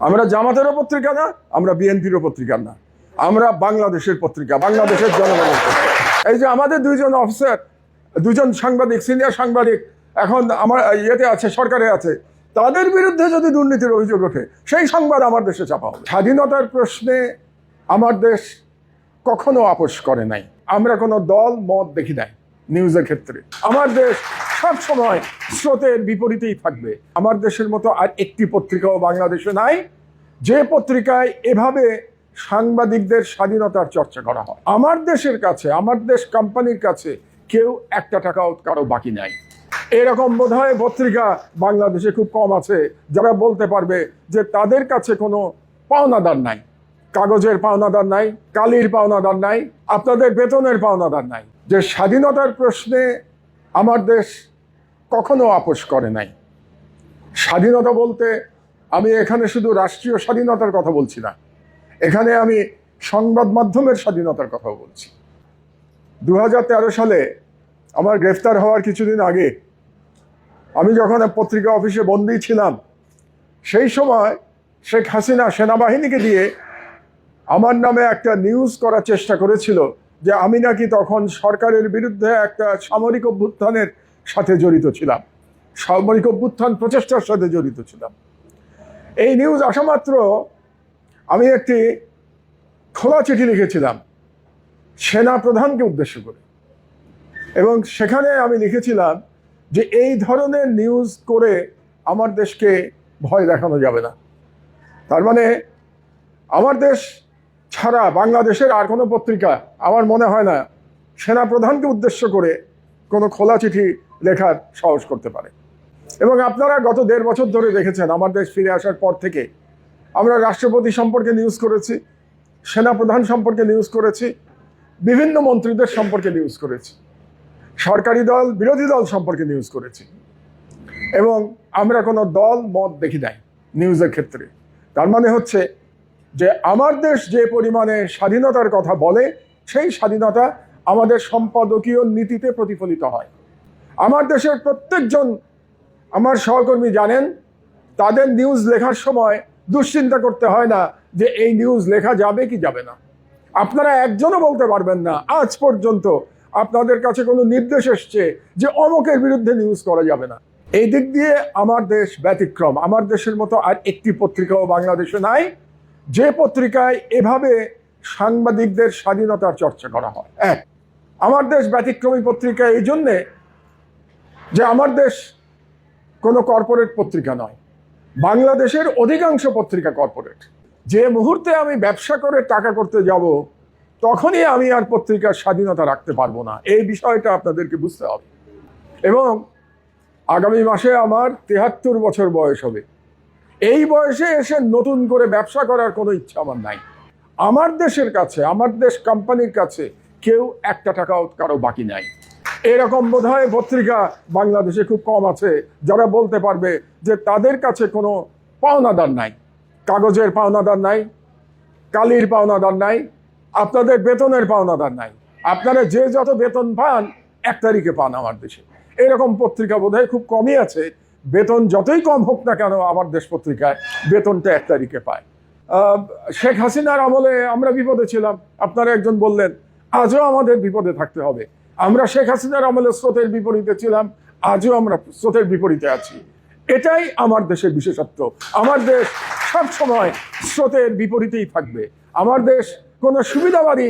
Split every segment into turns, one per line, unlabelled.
আমরা জামাতেরও পত্রিকা না, আমরা বিএনপিরও পত্রিকা না, আমরা বাংলাদেশের পত্রিকা, বাংলাদেশের জনগণের পত্রিকা। এই যে আমাদের দুইজন অফিসার, দুজন সাংবাদিক, সিনিয়র সাংবাদিক এখন আমার ইয়েতে আছে, সরকারে আছে, তাদের বিরুদ্ধে যদি দুর্নীতির অভিযোগ ওঠে সেই সংবাদ আমার দেশে চাপা হবে। স্বাধীনতার প্রশ্নে আমার দেশ কখনো আপোষ করে নাই। আমরা কোনো দল মত দেখি নাই নিউজের ক্ষেত্রে। আমার দেশ সব সময় স্রোতের বিপরীতেই থাকবে। আমার দেশের মতো আর একটি পত্রিকাও বাংলাদেশে নাই যে পত্রিকায় এভাবে সাংবাদিকদের স্বাধীনতার চর্চা করা হয়। আমার দেশের কাছে, আমার দেশ কোম্পানির কাছে কেউ একটা টাকাও কারো বাকি নাই। এরকম বোধহয় পত্রিকা বাংলাদেশে খুব কম আছে যারা বলতে পারবে যে তাদের কাছে কোনো পাওনাদার নাই, কাগজের পাওনাদার নাই, কালির পাওনাদার নাই, আপনাদের বেতনের পাওনাদার নাই। যে স্বাধীনতার প্রশ্নে আমার দেশ কখনো আপোষ করে নাই। স্বাধীনতা বলতে আমি এখানে শুধু রাষ্ট্রীয় স্বাধীনতার কথা বলছি না, এখানে আমি সংবাদ মাধ্যমের স্বাধীনতার কথা বলছি। 2013 সালে আমার গ্রেফতার হওয়ার কিছুদিন আগে আমি যখন পত্রিকা অফিসে বন্দী ছিলাম, সেই সময় শেখ হাসিনা সেনাবাহিনীকে দিয়ে আমার নামে একটা নিউজ করার চেষ্টা করেছিল যে আমি নাকি তখন সরকারের বিরুদ্ধে একটা সামরিক অভ্যুত্থানের সাথে জড়িত ছিলাম, সামরিক অভ্যুত্থান প্রচেষ্টার সাথে জড়িত ছিলাম। এই নিউজ আসা মাত্র আমি একটি খোলা চিঠি লিখেছিলাম সেনা প্রধানকে উদ্দেশ্য করে, এবং সেখানে আমি লিখেছিলাম যে এই ধরনের নিউজ করে আমার দেশকে ভয় দেখানো যাবে না। তার মানে আমার দেশ ছাড়া বাংলাদেশের আর কোনো পত্রিকা আমার মনে হয় না সেনা প্রধানকে উদ্দেশ্য করে কোনো খোলা চিঠি লেখার সাহস করতে পারে। এবং আপনারা গত 1.5 বছর ধরে দেখেছেন আমার দেশ ফিরে আসার পর থেকে আমরা রাষ্ট্রপতি সম্পর্কে নিউজ করেছি, সেনা প্রধান সম্পর্কে নিউজ করেছি, বিভিন্ন মন্ত্রীদের সম্পর্কে নিউজ করেছি, সরকারি দল বিরোধী দল সম্পর্কে নিউজ করেছি, এবং আমরা কোনো দল মত দেখি নাই নিউজের ক্ষেত্রে। তার মানে হচ্ছে যে আমার দেশ যে পরিমাণে স্বাধীনতার কথা বলে সেই স্বাধীনতা আমাদের সম্পাদকীয় নীতিতে প্রতিফলিত হয়। আমার দেশের প্রত্যেকজন আমার সহকর্মী জানেন, তাদের নিউজ লেখার সময় দুশ্চিন্তা করতে হয় না যে এই নিউজ লেখা যাবে কি যাবে না। আপনারা একজনও বলতে পারবেন না আজ পর্যন্ত আপনাদের কাছে কোনো নির্দেশ এসছে যে অমুকের বিরুদ্ধে নিউজ করা যাবে না। এই দিক দিয়ে আমার দেশ ব্যতিক্রম। আমার দেশের মতো আর একটি পত্রিকাও বাংলাদেশে নাই যে পত্রিকায় এভাবে সাংবাদিকদের স্বাধীনতার চর্চা করা হয়। আমার দেশ ব্যতিক্রমী পত্রিকা এই জন্যে যে আমার দেশ কোনো কর্পোরেট পত্রিকা নয়। বাংলাদেশের অধিকাংশ পত্রিকা কর্পোরেট। যে মুহূর্তে আমি ব্যবসা করে টাকা করতে যাব তখনই আমি আর পত্রিকার স্বাধীনতা রাখতে পারবো না। এই বিষয়টা আপনাদেরকে বুঝতে হবে। এবং আগামী মাসে আমার 73 বছর বয়স হবে। এই বয়সে এসে নতুন করে ব্যবসা করার কোনো ইচ্ছা আমার নাই। আমার দেশের কাছে, আমার দেশ কোম্পানির কাছে কেউ একটা টাকাও কারো বাকি নাই। এরকম বোধহয় পত্রিকা বাংলাদেশে খুব কম আছে যারা বলতে পারবে যে তাদের কাছে কোনো পাওনাদার নাই, কাগজের পাওনাদার নাই, কালির পাওনাদার নাই, আপনাদের বেতনের পাওনাদার নাই। আপনারা যে যত বেতন পান 1 তারিখে পান আমার দেশে। এরকম পত্রিকা বোধহয় খুব কমই আছে। বেতন যতই কম হোক না কেন আমার দেশ পত্রিকায় বেতনটা 1 তারিখে পায়। শেখ হাসিনার আমলে আমরা বিপদে ছিলাম, আপনারা একজন বললেন, আজও আমাদের বিপদে থাকতে হবে। আমরা শেখ হাসিনার আমলে স্রোতের বিপরীতে ছিলাম, আজও আমরা স্রোতের বিপরীতে আছি। এটাই আমার দেশের বিশেষত্ব। আমার দেশ সব সময় স্রোতের বিপরীতেই থাকবে। আমার দেশ কোনো সুবিধাবাদী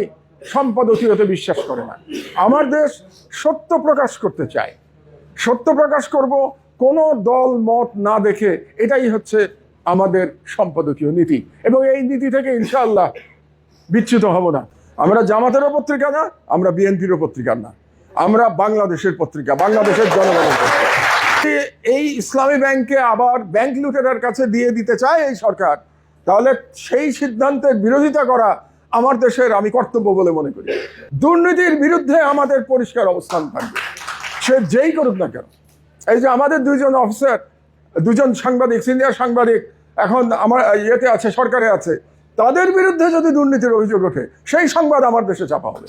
সম্পাদকীয়তে বিশ্বাস করে না। আমার দেশ সত্য প্রকাশ করতে চায়। সত্য প্রকাশ করব কোনো দল মত না দেখে। এটাই হচ্ছে আমাদের সম্পাদকীয় নীতি, এবং এই নীতি থেকে ইনশাআল্লাহ বিচ্যুত হব না। আমরা জামাতেরও পত্রিকা না, আমরা বিএনপিরও পত্রিকা না, আমরা বাংলাদেশের পত্রিকা, বাংলাদেশের জনগণের পত্রিকা। এই ইসলামী ব্যাংকে আবার ব্যাংক লুটেরার কাছে দিয়ে দিতে চায় এই সরকার, তাহলে সেই সিদ্ধান্তের বিরোধিতা করা আমার দেশের আমি কর্তব্য বলে মনে করি। দুর্নীতির বিরুদ্ধে আমাদের পরিষ্কার অবস্থান থাকবে, সে যেই করুক না কেন। এই যে আমাদের দুইজন অফিসার, দুজন সাংবাদিক, সিনিয়র সাংবাদিক এখন আমার ইয়েতে আছে, সরকারে আছে, তাদের বিরুদ্ধে যদি দুর্নীতির অভিযোগ ওঠে সেই সংবাদ আমার দেশে চাপা হবে।